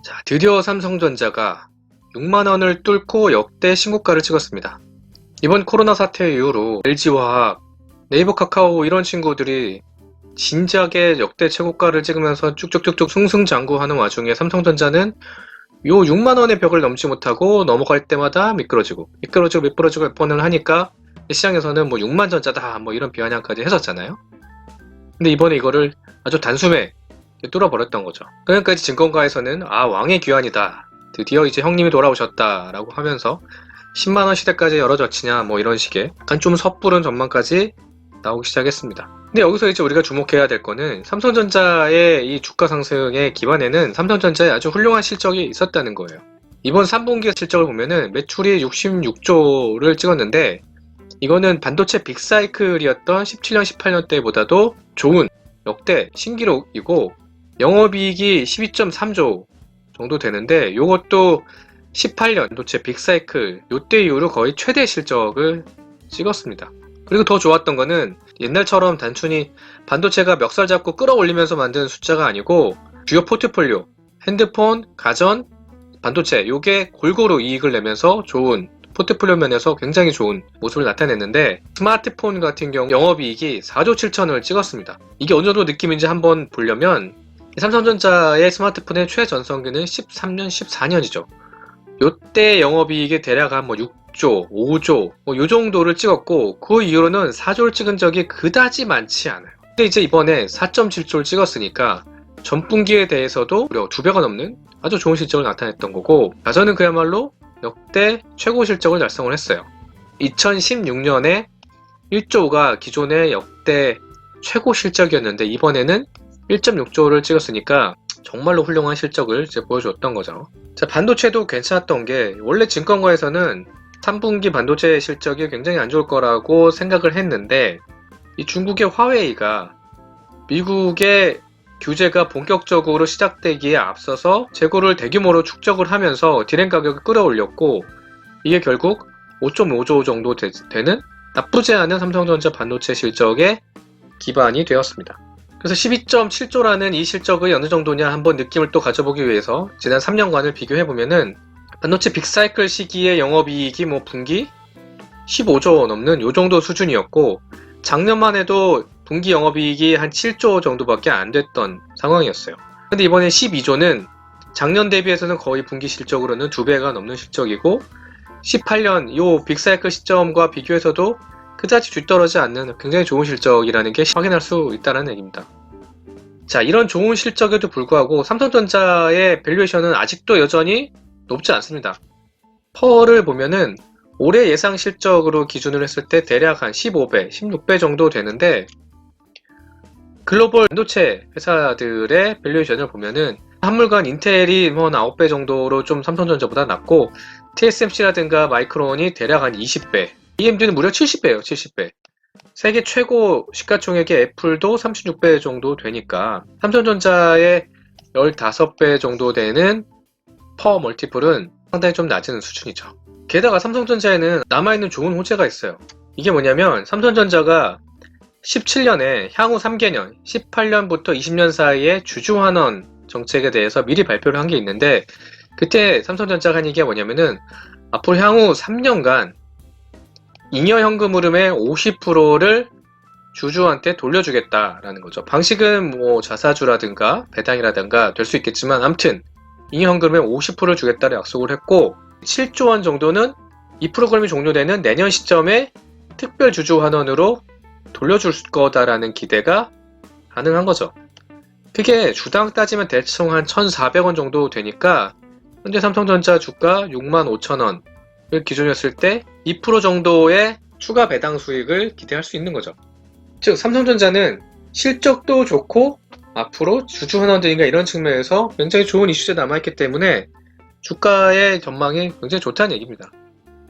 자, 드디어 삼성전자가 6만원을 뚫고 역대 신고가를 찍었습니다. 이번 코로나 사태 이후로 LG화학, 네이버 카카오 이런 친구들이 진작에 역대 최고가를 찍으면서 쭉쭉쭉쭉 승승장구하는 와중에 삼성전자는 요 6만원의 벽을 넘지 못하고 넘어갈 때마다 미끄러지고 몇 번을 하니까 시장에서는 뭐 6만전자다 뭐 이런 비아냥까지 했었잖아요. 근데 이번에 이거를 아주 단숨에 뚫어버렸던 거죠. 그러니까 증권가에서는 왕의 귀환이다, 드디어 이제 형님이 돌아오셨다 라고 하면서 10만원 시대까지 열어젖히냐 뭐 이런 식의 약간 좀 섣부른 전망까지 나오기 시작했습니다. 근데 여기서 이제 우리가 주목해야 될 거는 삼성전자의 이 주가 상승의 기반에는 삼성전자의 아주 훌륭한 실적이 있었다는 거예요. 이번 3분기 실적을 보면은 매출이 66조를 찍었는데 이거는 반도체 빅사이클이었던 17년 18년 때보다도 좋은 역대 신기록이고, 영업이익이 12.3조 정도 되는데 이것도 18년 반도체 빅사이클 요때 이후로 거의 최대 실적을 찍었습니다. 그리고 더 좋았던 거는 옛날처럼 단순히 반도체가 멱살 잡고 끌어올리면서 만든 숫자가 아니고 주요 포트폴리오, 핸드폰, 가전, 반도체 요게 골고루 이익을 내면서 좋은 포트폴리오 면에서 굉장히 좋은 모습을 나타냈는데, 스마트폰 같은 경우 영업이익이 4조 7천을 찍었습니다. 이게 어느 정도 느낌인지 한번 보려면 삼성전자의 스마트폰의 최전성기는 13년, 14년이죠. 요때 영업이익이 대략 한 6조, 5조 요 정도를 찍었고, 그 이후로는 4조를 찍은 적이 그다지 많지 않아요. 근데 이제 이번에 4.7조를 찍었으니까 전분기에 대해서도 무려 2배가 넘는 아주 좋은 실적을 나타냈던 거고, 가전은 그야말로 역대 최고 실적을 달성을 했어요. 2016년에 1조가 기존의 역대 최고 실적이었는데 이번에는 1.6조를 찍었으니까 정말로 훌륭한 실적을 이제 보여줬던 거죠. 자, 반도체도 괜찮았던 게, 원래 증권가에서는 3분기 반도체 실적이 굉장히 안 좋을 거라고 생각을 했는데, 이 중국의 화웨이가 미국의 규제가 본격적으로 시작되기에 앞서서 재고를 대규모로 축적을 하면서 디램 가격을 끌어올렸고, 이게 결국 5.5조 정도 되는 나쁘지 않은 삼성전자 반도체 실적의 기반이 되었습니다. 그래서 12.7조라는 이 실적이 어느 정도냐 한번 느낌을 또 가져보기 위해서 지난 3년간을 비교해보면은 반도체 빅사이클 시기의 영업이익이 분기 15조 넘는 요 정도 수준이었고, 작년만 해도 분기 영업이익이 한 7조 정도밖에 안 됐던 상황이었어요. 근데 이번에 12조는 작년 대비해서는 거의 분기 실적으로는 2배가 넘는 실적이고, 18년 요 빅사이클 시점과 비교해서도 그다지 뒤떨어지지 않는 굉장히 좋은 실적이라는 게 확인할 수 있다는 얘기입니다. 자, 이런 좋은 실적에도 불구하고 삼성전자의 밸류에이션은 아직도 여전히 높지 않습니다. 퍼를 보면은 올해 예상 실적으로 기준으로 했을 때 대략 한 15배, 16배 정도 되는데, 글로벌 반도체 회사들의 밸류에이션을 보면은 한물간 인텔이 9배 정도로 좀 삼성전자보다 낮고, TSMC라든가 마이크론이 대략 한 20배, AMD는 무려 70배예요. 70배. 세계 최고 시가총액의 애플도 36배 정도 되니까 삼성전자의 15배 정도 되는 퍼 멀티플은 상당히 좀 낮은 수준이죠. 게다가 삼성전자에는 남아있는 좋은 호재가 있어요. 이게 뭐냐면, 삼성전자가 17년에 향후 3개년, 18년부터 20년 사이에 주주환원 정책에 대해서 미리 발표를 한 게 있는데, 그때 삼성전자가 한 얘기가 뭐냐면은 앞으로 향후 3년간 잉여 현금 흐름의 50%를 주주한테 돌려주겠다라는 거죠. 방식은 자사주라든가 배당이라든가 될 수 있겠지만, 아무튼 잉여 현금의 50%를 주겠다는 약속을 했고, 7조 원 정도는 이 프로그램이 종료되는 내년 시점에 특별 주주 환원으로 돌려줄 거다라는 기대가 가능한 거죠. 그게 주당 따지면 대충 한 1,400원 정도 되니까 현재 삼성전자 주가 65,000원을 기준으로 했을 때 2% 정도의 추가 배당 수익을 기대할 수 있는 거죠. 즉 삼성전자는 실적도 좋고 앞으로 주주 환원들인가 이런 측면에서 굉장히 좋은 이슈가 남아있기 때문에 주가의 전망이 굉장히 좋다는 얘기입니다.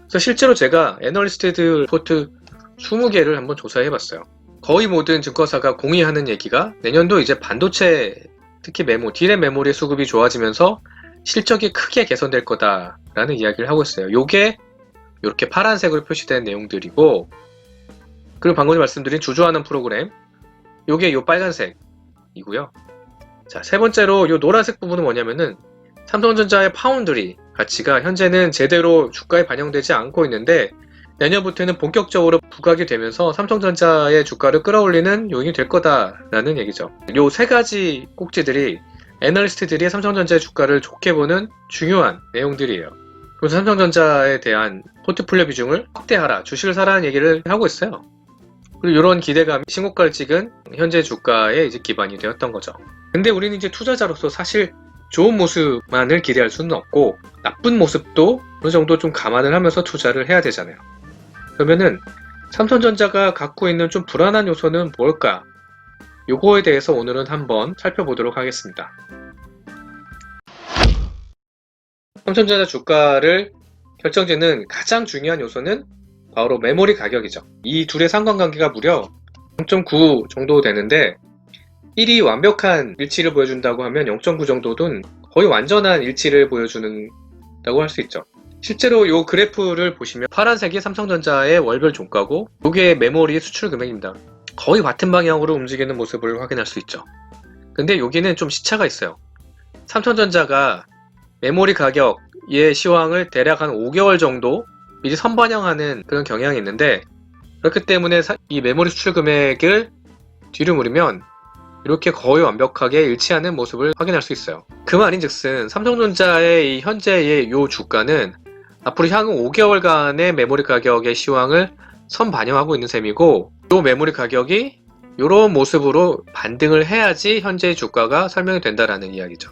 그래서 실제로 제가 애널리스트 리포트 20개를 한번 조사해봤어요. 거의 모든 증권사가 공유하는 얘기가 내년도 이제 반도체, 특히 디램 메모리 수급이 좋아지면서 실적이 크게 개선될 거다라는 이야기를 하고 있어요. 요게 이렇게 파란색으로 표시된 내용들이고, 그리고 방금 말씀드린 주주환원 프로그램, 요게 요 빨간색이고요. 자, 세 번째로 요 노란색 부분은 뭐냐면은 삼성전자의 파운드리 가치가 현재는 제대로 주가에 반영되지 않고 있는데 내년부터는 본격적으로 부각이 되면서 삼성전자의 주가를 끌어올리는 요인이 될 거다라는 얘기죠. 요 세 가지 꼭지들이 애널리스트들이 삼성전자의 주가를 좋게 보는 중요한 내용들이에요. 그래서 삼성전자에 대한 포트폴리오 비중을 확대하라, 주식을 사라는 얘기를 하고 있어요. 그리고 이런 기대감이 신고가를 찍은 현재 주가에 이제 기반이 되었던 거죠. 근데 우리는 이제 투자자로서 사실 좋은 모습만을 기대할 수는 없고 나쁜 모습도 어느 정도 좀 감안을 하면서 투자를 해야 되잖아요. 그러면은 삼성전자가 갖고 있는 좀 불안한 요소는 뭘까? 요거에 대해서 오늘은 한번 살펴보도록 하겠습니다. 삼성전자 주가를 결정짓는 가장 중요한 요소는 바로 메모리 가격이죠. 이 둘의 상관관계가 무려 0.9 정도 되는데 1이 완벽한 일치를 보여준다고 하면 0.9 정도는 거의 완전한 일치를 보여주는다고 할 수 있죠. 실제로 이 그래프를 보시면 파란색이 삼성전자의 월별 종가고 이게 메모리 수출 금액입니다. 거의 같은 방향으로 움직이는 모습을 확인할 수 있죠. 근데 여기는 좀 시차가 있어요. 삼성전자가 메모리 가격의 시황을 대략 한 5개월 정도 미리 선반영하는 그런 경향이 있는데 그렇기 때문에 이 메모리 수출 금액을 뒤로 무리면 이렇게 거의 완벽하게 일치하는 모습을 확인할 수 있어요. 그 말인즉슨 삼성전자의 이 현재의 이 주가는 앞으로 향후 5개월간의 메모리 가격의 시황을 선반영하고 있는 셈이고 이 메모리 가격이 이런 모습으로 반등을 해야지 현재의 주가가 설명이 된다라는 이야기죠.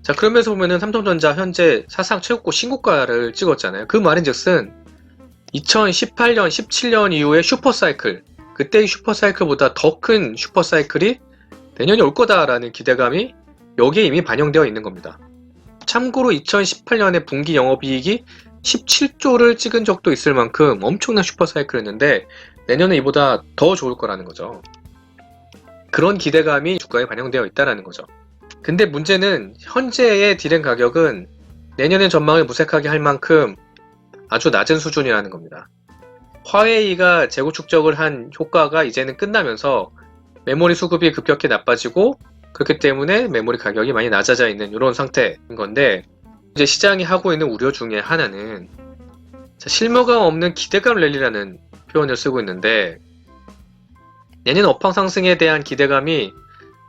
자, 그러면서 보면은 삼성전자 현재 사상 최고 신고가를 찍었잖아요. 그 말인즉슨 2018년, 17년 이후의 슈퍼사이클, 그때의 슈퍼사이클보다 더 큰 슈퍼사이클이 내년에 올 거다라는 기대감이 여기에 이미 반영되어 있는 겁니다. 참고로 2018년에 분기 영업이익이 17조를 찍은 적도 있을 만큼 엄청난 슈퍼사이클이었는데 내년에 이보다 더 좋을 거라는 거죠. 그런 기대감이 주가에 반영되어 있다는 거죠. 근데 문제는 현재의 디램 가격은 내년의 전망을 무색하게 할 만큼 아주 낮은 수준이라는 겁니다. 화웨이가 재고 축적을 한 효과가 이제는 끝나면서 메모리 수급이 급격히 나빠지고 그렇기 때문에 메모리 가격이 많이 낮아져 있는 이런 상태인 건데 이제 시장이 하고 있는 우려 중에 하나는 실무감 없는 기대감 랠리라는 표현을 쓰고 있는데 내년 업황 상승에 대한 기대감이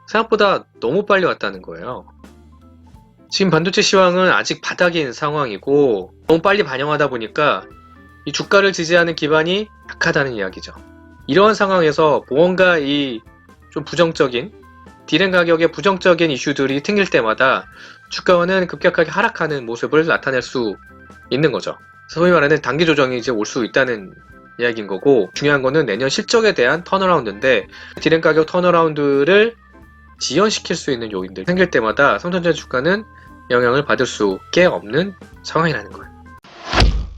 생각보다 너무 빨리 왔다는 거예요. 지금 반도체 시황은 아직 바닥인 상황이고 너무 빨리 반영하다 보니까 이 주가를 지지하는 기반이 약하다는 이야기죠. 이러한 상황에서 무언가 이 좀 부정적인 디램 가격의 부정적인 이슈들이 튕길 때마다 주가는 급격하게 하락하는 모습을 나타낼 수 있는 거죠. 소위 말하는 단기 조정이 이제 올 수 있다는 이야기인 거고 중요한 거는 내년 실적에 대한 턴어라운드인데 디램 가격 턴어라운드를 지연시킬 수 있는 요인들 생길 때마다 삼성전자 주가는 영향을 받을 수밖에 없는 상황이라는 거예요.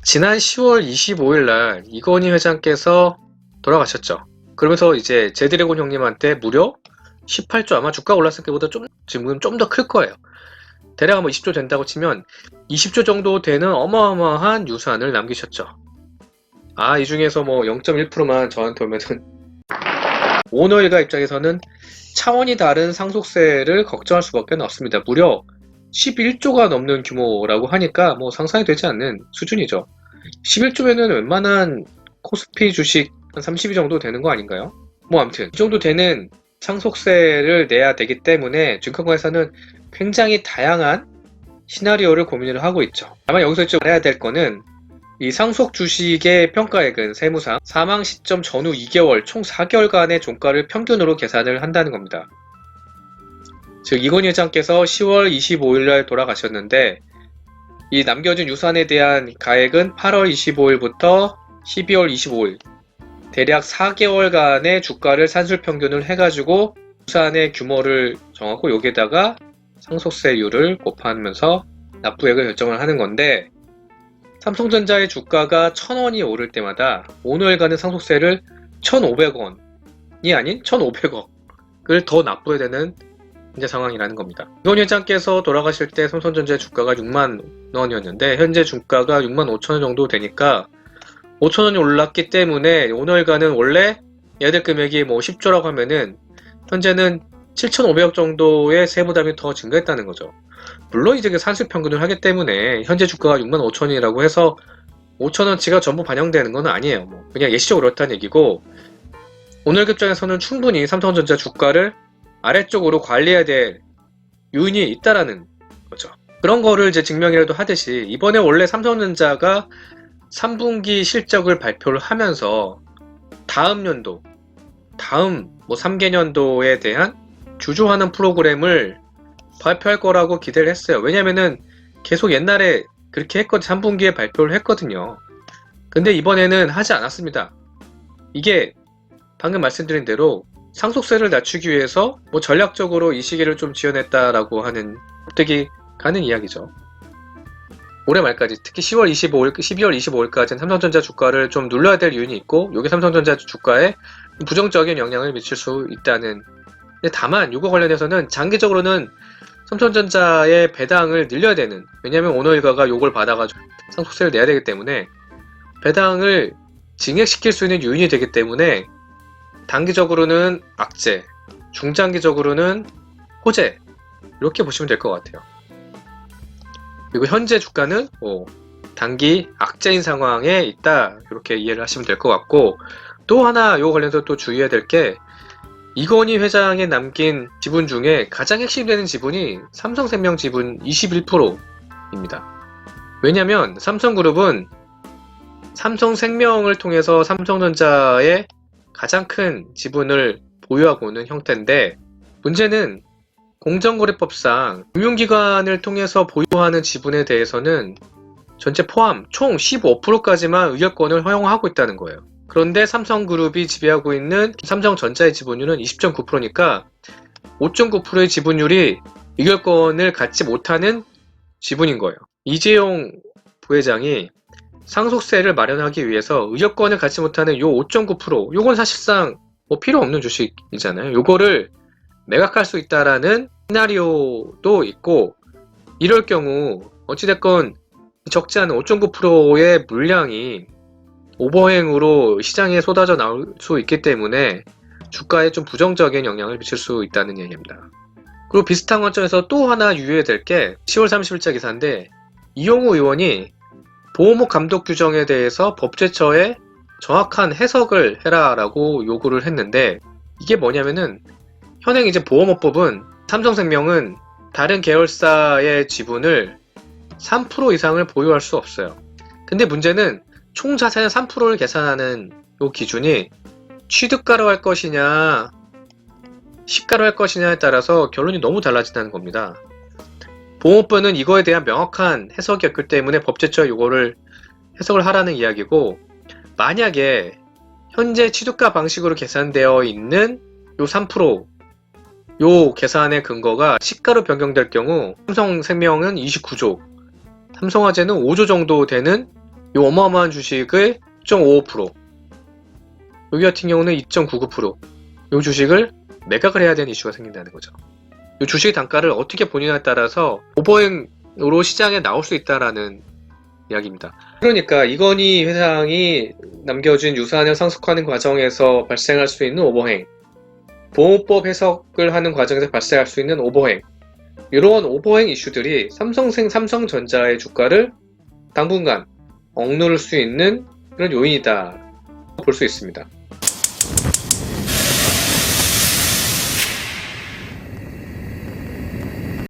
지난 10월 25일 날 이건희 회장께서 돌아가셨죠. 그러면서 이제 제드래곤 형님한테 무려 18조 아마 주가 올랐을 때보다 지금 좀 더 클 거예요. 대략 뭐 20조 된다고 치면 20조 정도 되는 어마어마한 유산을 남기셨죠. 아, 이 중에서 뭐 0.1%만 저한테 오면은 오너 일가 입장에서는 차원이 다른 상속세를 걱정할 수밖에 없습니다. 무려 11조가 넘는 규모라고 하니까 뭐 상상이 되지 않는 수준이죠. 11조면은 웬만한 코스피 주식 한 30위 정도 되는 거 아닌가요? 뭐 아무튼 이 정도 되는 상속세를 내야 되기 때문에 증권가에서는 굉장히 다양한 시나리오를 고민을 하고 있죠. 다만 여기서 좀 알아야 될 거는 이 상속 주식의 평가액은 세무상 사망 시점 전후 2개월 총 4개월간의 종가를 평균으로 계산을 한다는 겁니다. 즉 이건희 회장께서 10월 25일날 돌아가셨는데 이 남겨진 유산에 대한 가액은 8월 25일부터 12월 25일 대략 4개월간의 주가를 산술평균을 해가지고 유산의 규모를 정하고 여기에다가 상속세율을 곱하면서 납부액을 결정을 하는 건데 삼성전자의 주가가 1000원이 오를 때마다 오늘가는 상속세를 1500원이 아닌 1500억을 더 납부해야 되는 이제 상황이라는 겁니다. 이건희 회장께서 돌아가실 때 삼성전자의 주가가 6만 원이었는데 현재 주가가 6만 5천 원 정도 되니까 5천 원이 올랐기 때문에 오늘가는 원래 예대 금액이 뭐 10조라고 하면은 현재는 7,500억 정도의 세부담이 더 증가했다는 거죠. 물론 이제 그 산수평균을 하기 때문에 현재 주가가 65,000원이라고 해서 5,000원치가 전부 반영되는 건 아니에요. 뭐 그냥 예시적으로 그렇다는 얘기고, 오늘 급장에서는 충분히 삼성전자 주가를 아래쪽으로 관리해야 될 요인이 있다라는 거죠. 그런 거를 이제 증명이라도 하듯이, 이번에 원래 삼성전자가 3분기 실적을 발표를 하면서 다음 연도, 다음 뭐 3개년도에 대한 주주환원 프로그램을 발표할 거라고 기대를 했어요. 왜냐면은 계속 옛날에 그렇게 했거든, 3분기에 발표를 했거든요. 근데 이번에는 하지 않았습니다. 이게 방금 말씀드린 대로 상속세를 낮추기 위해서 뭐 전략적으로 이 시기를 좀 지어냈다라고 하는 납득이 가는 이야기죠. 올해 말까지, 특히 12월 25일까지는 삼성전자 주가를 좀 눌러야 될 이유는 있고, 이게 삼성전자 주가에 부정적인 영향을 미칠 수 있다는. 근데 다만 이거 관련해서는 장기적으로는 삼성전자의 배당을 늘려야 되는, 왜냐면 오너일가가 요걸 받아가지고 상속세를 내야 되기 때문에 배당을 증액시킬 수 있는 요인이 되기 때문에 단기적으로는 악재, 중장기적으로는 호재, 이렇게 보시면 될 것 같아요. 그리고 현재 주가는 단기 악재인 상황에 있다, 이렇게 이해를 하시면 될 것 같고, 또 하나 이거 관련해서 또 주의해야 될 게, 이건희 회장의 남긴 지분 중에 가장 핵심되는 지분이 삼성생명 지분 21%입니다. 왜냐면 삼성그룹은 삼성생명을 통해서 삼성전자의 가장 큰 지분을 보유하고 있는 형태인데, 문제는 공정거래법상 금융기관을 통해서 보유하는 지분에 대해서는 전체 포함 총 15%까지만 의결권을 허용하고 있다는 거예요. 그런데 삼성그룹이 지배하고 있는 삼성전자의 지분율은 20.9%니까 5.9%의 지분율이 의결권을 갖지 못하는 지분인 거예요. 이재용 부회장이 상속세를 마련하기 위해서 의결권을 갖지 못하는 요 5.9%, 요건 사실상 뭐 필요 없는 주식이잖아요. 요거를 매각할 수 있다라는 시나리오도 있고, 이럴 경우 어찌됐건 적지 않은 5.9%의 물량이 오버행으로 시장에 쏟아져 나올 수 있기 때문에 주가에 좀 부정적인 영향을 미칠 수 있다는 얘기입니다. 그리고 비슷한 관점에서 또 하나 유의해야 될 게 10월 30일자 기사인데, 이용우 의원이 보호목 감독 규정에 대해서 법제처에 정확한 해석을 해라라고 요구를 했는데, 이게 뭐냐면은 현행 이제 보험업법은 삼성생명은 다른 계열사의 지분을 3% 이상을 보유할 수 없어요. 근데 문제는 총 자산의 3%를 계산하는 요 기준이 취득가로 할 것이냐 시가로 할 것이냐에 따라서 결론이 너무 달라진다는 겁니다. 보험업부는 이거에 대한 명확한 해석이 없기 때문에 법제처에 이거를 해석을 하라는 이야기고, 만약에 현재 취득가 방식으로 계산되어 있는 요 3%, 요 계산의 근거가 시가로 변경될 경우 삼성생명은 29조, 삼성화재는 5조 정도 되는 요 어마어마한 주식의 2.55%, 여기 같은 경우는 2.99%, 요 주식을 매각을 해야 되는 이슈가 생긴다는 거죠. 이 주식 단가를 어떻게 보느냐에 따라서 오버행으로 시장에 나올 수 있다라는 이야기입니다. 그러니까 이건희 회장이 남겨준 유사한을 상속하는 과정에서 발생할 수 있는 오버행, 보호법 해석을 하는 과정에서 발생할 수 있는 오버행, 이런 오버행 이슈들이 삼성전자의 주가를 당분간 억누를 수 있는 그런 요인이다 볼 수 있습니다.